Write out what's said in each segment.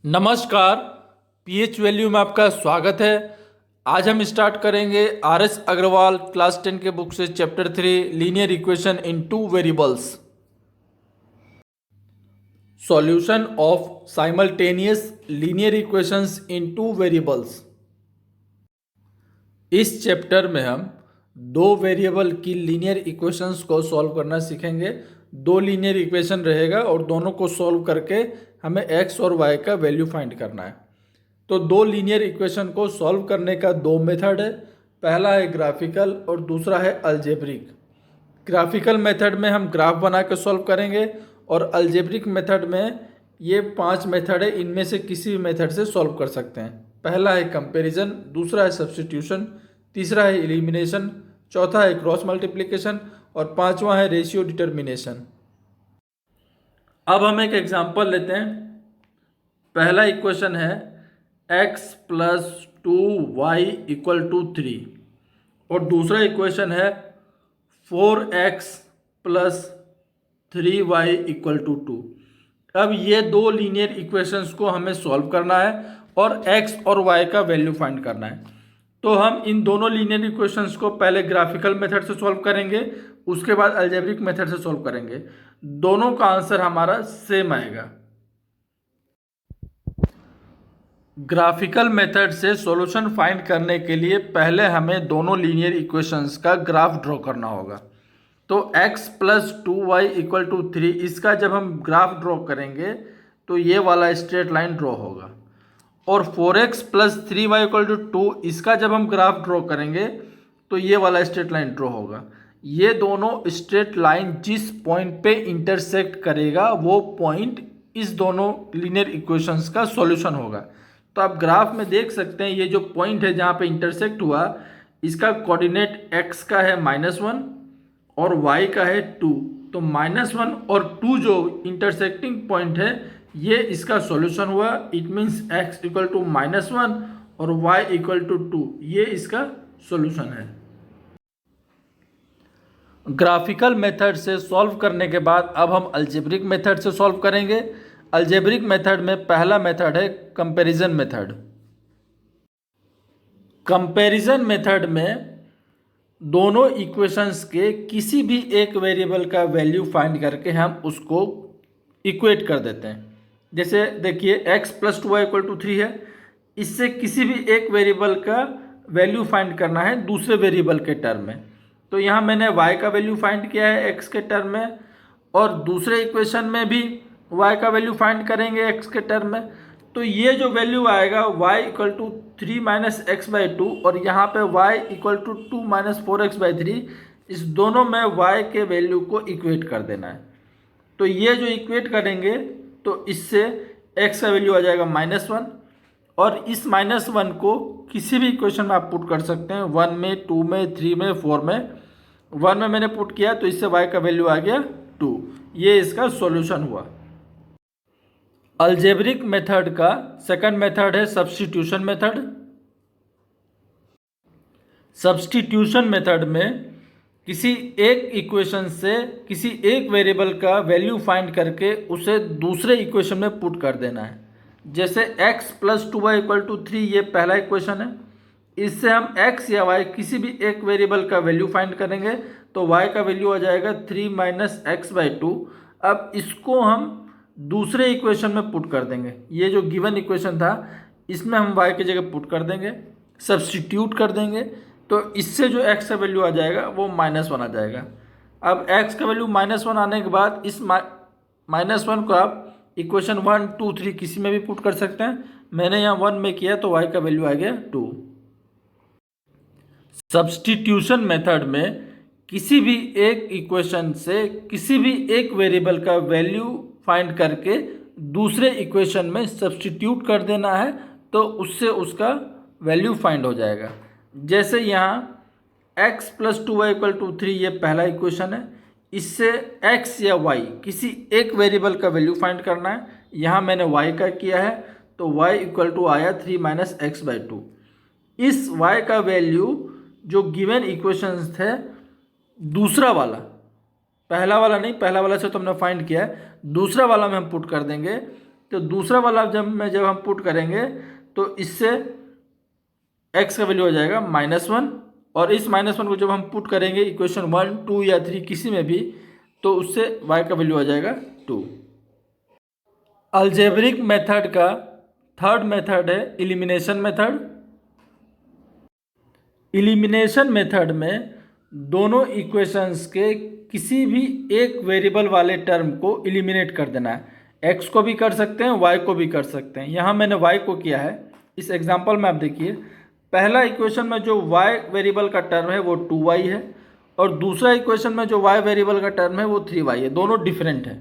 नमस्कार। PH value में आपका स्वागत है। आज हम स्टार्ट करेंगे आर.एस. अग्रवाल क्लास 10 के बुक से chapter 3 linear equation in two variables, solution of simultaneous linear equations in two variables. इस चैप्टर में हम दो वेरिएबल की लीनियर इक्वेशंस को सॉल्व करना सीखेंगे। दो लीनियर इक्वेशन रहेगा और दोनों को सॉल्व करके हमें एक्स और वाई का वैल्यू फाइंड करना है। तो दो लीनियर इक्वेशन को सॉल्व करने का दो मेथड है। पहला है ग्राफिकल और दूसरा है अलजेब्रिक। ग्राफिकल मेथड में हम ग्राफ बना के सॉल्व करेंगे और अलजेब्रिक मेथड में ये 5 मेथड है, इनमें से किसी भी मेथड से सॉल्व कर सकते हैं। पहला है कंपैरिजन, दूसरा है सब्स्टिट्यूशन, तीसरा है एलिमिनेशन, चौथा है क्रॉस मल्टीप्लिकेशन और पांचवा है रेशियो डिटर्मिनेशन। अब हम एक एग्जांपल लेते हैं। पहला इक्वेशन है x plus 2y equal to 3 और दूसरा इक्वेशन है 4x plus 3y equal to 2। अब ये दो लीनियर इक्वेशंस को हमें सॉल्व करना है और x और y का वैल्यू फाइंड करना है। तो हम इन दोनों लीनियर इक्वेशंस को पहले ग्राफिकल मेथड से सॉल्व करेंगे, उसके बाद अलजेब्रिक मेथड से सॉल्व करेंगे। दोनों का आंसर हमारा सेम आएगा। ग्राफिकल मेथड से सॉल्यूशन फाइंड करने के लिए पहले हमें दोनों लीनियर इक्वेशंस का ग्राफ ड्रॉ करना होगा। तो x plus 2y equal to 3, इसका जब हम ग्राफ ड्रॉ करेंगे तो ये वाला स्ट्रेट लाइन ड्रॉ होगा। और 4x plus 3y equal to 2, इसका जब हम ग्राफ ड्रॉ करेंगे तो ये वाला स्ट्रेट लाइन ड्रॉ होगा। ये दोनों स्ट्रेट लाइन जिस पॉइंट पे इंटरसेक्ट करेगा वो पॉइंट इस दोनों लीनियर इक्वेशंस का सॉल्यूशन होगा। तो आप ग्राफ में देख सकते हैं ये जो पॉइंट है जहाँ पे इंटरसेक्ट हुआ, इसका कोऑर्डिनेट x का है -1 और y का है 2। तो -1 और 2 जो इंटरसेक्टिंग पॉइंट है ये इसका सॉल्यूशन हुआ। It means x equal to -1 और y इक्वल टू 2, ये इसका सॉल्यूशन है। ग्राफिकल मेथड से सॉल्व करने के बाद अब हम अलजेब्रिक मेथड से सॉल्व करेंगे। अलजेब्रिक मेथड में पहला मेथड है कंपैरिजन मेथड। कंपैरिजन मेथड में दोनों इक्वेशंस के किसी भी एक वेरिएबल का वैल्यू फाइंड करके हम उसको इक्वेट कर देते हैं। जैसे देखिए x plus 2y equal to 3 है, इससे किसी भी एक वेरिएबल का वैल्यू फाइंड करना है दूसरे वेरिएबल के टर्म में। तो यहाँ मैंने y का वैल्यू फाइंड किया है x के टर्म में, और दूसरे इक्वेशन में भी y का वैल्यू फाइंड करेंगे x के टर्म में। तो ये जो वैल्यू आएगा y equal to 3 minus x by 2 और यहाँ पे y equal to 2 minus 4x by 3, इस दोनों में y के वैल्यू को इक्वेट कर देना है। तो ये जो इक्वेट करेंगे तो इससे x का वैल्यू आ जाएगा -1, और इस -1 को किसी भी इक्वेशन में आप पुट कर सकते हैं, 1 में, 2 में, 3 में, 4 में। 1 में मैंने पुट किया तो इससे y का वैल्यू आ गया 2। ये इसका सॉल्यूशन हुआ। अलजेब्रिक मेथड का सेकंड मेथड है सब्स्टिट्यूशन मेथड। सब्स्टिट्यूशन मेथड में किसी एक इक्वेशन से किसी एक वेरिएबल का वैल्यू फाइंड करके उसे दूसरे इक्वेशन में पुट कर देना है। जैसे x plus 2y equal to 3, ये पहला इक्वेशन है। इससे हम x या y किसी भी एक वेरिएबल का वैल्यू फाइंड करेंगे तो y का वैल्यू आ जाएगा 3 माइनस एक्स बाई 2। अब इसको हम दूसरे इक्वेशन में पुट कर देंगे। ये जो गिवन इक्वेशन था इसमें हम y की जगह पुट कर देंगे, सब्स्टिट्यूट कर देंगे, तो इससे जो x का वैल्यू आ जाएगा वो -1 आ जाएगा। अब x का वैल्यू -1 आने के बाद इस -1 को आप इक्वेशन 1, 2, 3 किसी में भी पुट कर सकते हैं। मैंने यहाँ 1 में किया तो y का वैल्यू आ गया 2। सब्स्टिट्यूशन मेथड में किसी भी एक इक्वेशन से किसी भी एक वेरिएबल का वैल्यू फाइंड करके दूसरे इक्वेशन में सब्स्टिट्यूट कर देना है तो उससे उसका वैल्यू फाइंड हो जाएगा। जैसे यहाँ x plus 2y equal to 3, ये पहला इक्वेशन है। इससे x या y किसी एक वेरिएबल का वैल्यू फाइंड करना है। यहाँ मैंने y का किया है तो y इक्वल टू आया 3 माइनस एक्स बाई 2। इस y का वैल्यू जो गिवन इक्वेशंस थे, दूसरा वाला, पहला वाला नहीं, पहला वाला से तो हमने फाइंड किया है, दूसरा वाला में हम पुट कर देंगे तो दूसरा वाला जब हम पुट करेंगे तो इससे x का वैल्यू आ जाएगा -1, और इस -1 को जब हम पुट करेंगे इक्वेशन 1, 2 या 3 किसी में भी, तो उससे y का वैल्यू आ जाएगा 2। अलजेब्रिक मेथड का थर्ड मेथड है एलिमिनेशन मेथड। एलिमिनेशन मेथड में दोनों इक्वेशंस के किसी भी एक वेरिएबल वाले टर्म को एलिमिनेट कर देना है। x को भी कर सकते हैं, y को भी कर सकते हैं। यहाँ मैंने y को किया है। इस एग्जांपल में आप देखिए, पहला इक्वेशन में जो y वेरिएबल का टर्म है वो 2y है, और दूसरा इक्वेशन में जो y वेरिएबल का टर्म है वो 3y है। दोनों डिफरेंट हैं,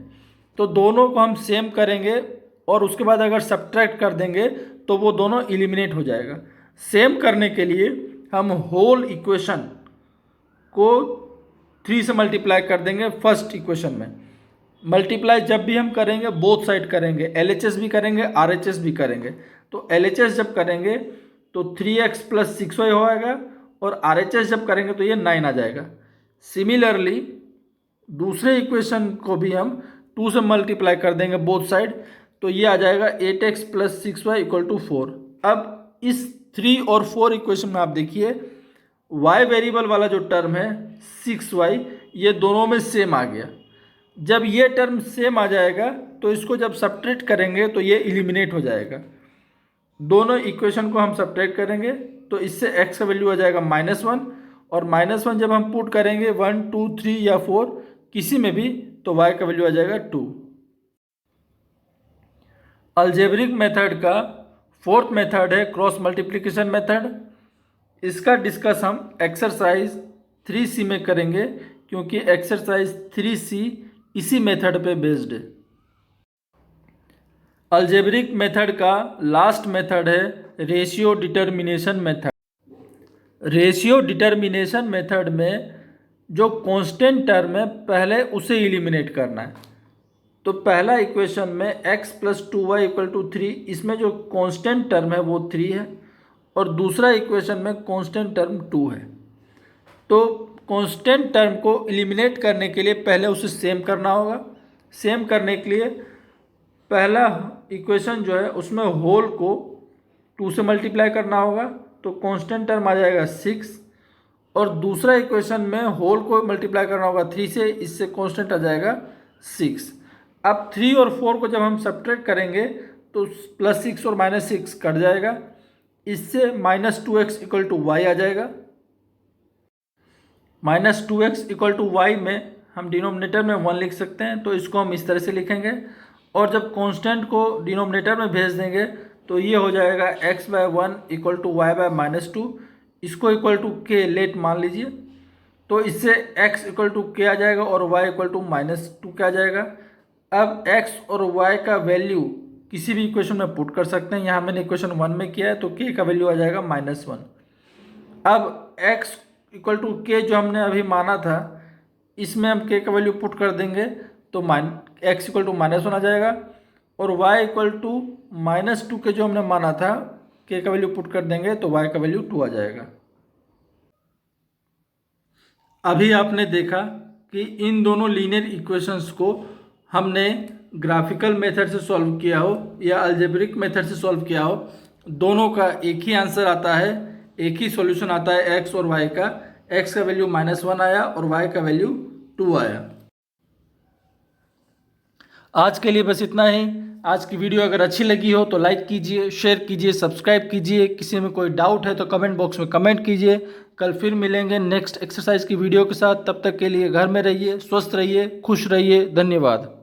तो दोनों को हम सेम करेंगे और उसके बाद अगर सब्ट्रैक्ट कर देंगे तो वो दोनों एलिमिनेट हो जाएगा। सेम करने के लिए हम होल इक्वेशन को 3 से मल्टीप्लाई कर देंगे फर्स्ट इक्वेशन में। मल्टीप्लाई जब भी हम करेंगे बोथ साइड करेंगे, LHS भी करेंगे, RHS भी करेंगे। तो LHS जब करेंगे तो 3x + 6y होगा, और RHS जब करेंगे तो ये 9 आ जाएगा। सिमिलरली दूसरे इक्वेशन को भी हम 2 से मल्टीप्लाई कर देंगे बोथ साइड, तो ये आ जाएगा 8x + 6y = 4। अब इस 3 और 4 इक्वेशन में आप देखिए y वेरिएबल वाला जो टर्म है 6y, ये दोनों में सेम आ गया। जब ये टर्म सेम आ जाएगा तो इसको जब सब्ट्रैक्ट करेंगे तो ये एलिमिनेट हो जाएगा। दोनों इक्वेशन को हम सब्ट्रैक्ट करेंगे तो इससे x का वैल्यू आ जाएगा -1, और -1 जब हम पुट करेंगे 1, 2, 3 या 4 किसी में भी, तो y का वैल्यू आ जाएगा 2। अलजेब्रिक मेथड का फोर्थ मेथड है क्रॉस मल्टीप्लिकेशन मेथड। इसका डिस्कस हम एक्सरसाइज 3C में करेंगे, क्योंकि एक्सरसाइज 3C इसी मेथड पे बेस्ड है। अलजेब्रिक मेथड का लास्ट मेथड है ratio determination method. Ratio determination method में जो कांस्टेंट टर्म है पहले उसे एलिमिनेट करना है। तो पहला इक्वेशन में x + 2y = 3, इसमें जो कांस्टेंट टर्म है वो 3 है, और दूसरा इक्वेशन में कांस्टेंट टर्म 2 है। तो कांस्टेंट टर्म को एलिमिनेट करने के लिए पहले उसे सेम करना होगा। सेम करने के लिए पहला इक्वेशन जो है उसमें होल को 2 से मल्टीप्लाई करना होगा, तो कांस्टेंट टर्म आ जाएगा 6, और दूसरा इक्वेशन में होल को मल्टीप्लाई करना होगा 3 से, इससे कांस्टेंट आ जाएगा 6। अब 3 और 4 को जब हम सब्ट्रैक्ट करेंगे तो +6 और -6 कट जाएगा, इससे -2x = y आ जाएगा। -2x = y में हम डिनोमिनेटर में 1 लिख सकते हैं, तो इसको हम इस तरह से लिखेंगे, और जब कांस्टेंट को डिनोमिनेटर में भेज देंगे तो ये हो जाएगा x/1 = y/-2, इसको =k लेट मान लीजिए, तो इससे x = k आ जाएगा और y = -2 आ जाएगा। अब x और y का वैल्यू किसी भी इक्वेशन में पुट कर सकते हैं। यहाँ मैंने इक्वेशन 1 में किया है, तो k का वैल्यू आ जाएगा -1। अब x = k जो हमने अभी माना था, इसमें हम k का वैल्यू पुट कर देंगे तो x = -1 आ जाएगा, और y = -2 जो हमने माना था, k का वैल्यू पुट कर देंगे तो y का वैल्यू 2 आ जाएगा। अभी आपने देखा कि इन दोनों लीनियर इक्वेशंस को हमने ग्राफिकल मेथड से सॉल्व किया हो या अलजेब्रिक मेथड से सॉल्व किया हो, दोनों का एक ही आंसर आता है, एक ही सॉल्यूशन आता है x और y का। x का वैल्यू -1 आया और y का वैल्यू 2 आया। आज के लिए बस इतना ही। आज की वीडियो अगर अच्छी लगी हो तो लाइक कीजिए, शेयर कीजिए, सब्सक्राइब कीजिए। किसी में कोई डाउट है तो कमेंट बॉक्स में कमेंट कीजिए। कल फिर मिलेंगे नेक्स्ट एक्सरसाइज की वीडियो के साथ। तब तक के लिए घर में रहिए, स्वस्थ रहिए, खुश रहिए। धन्यवाद।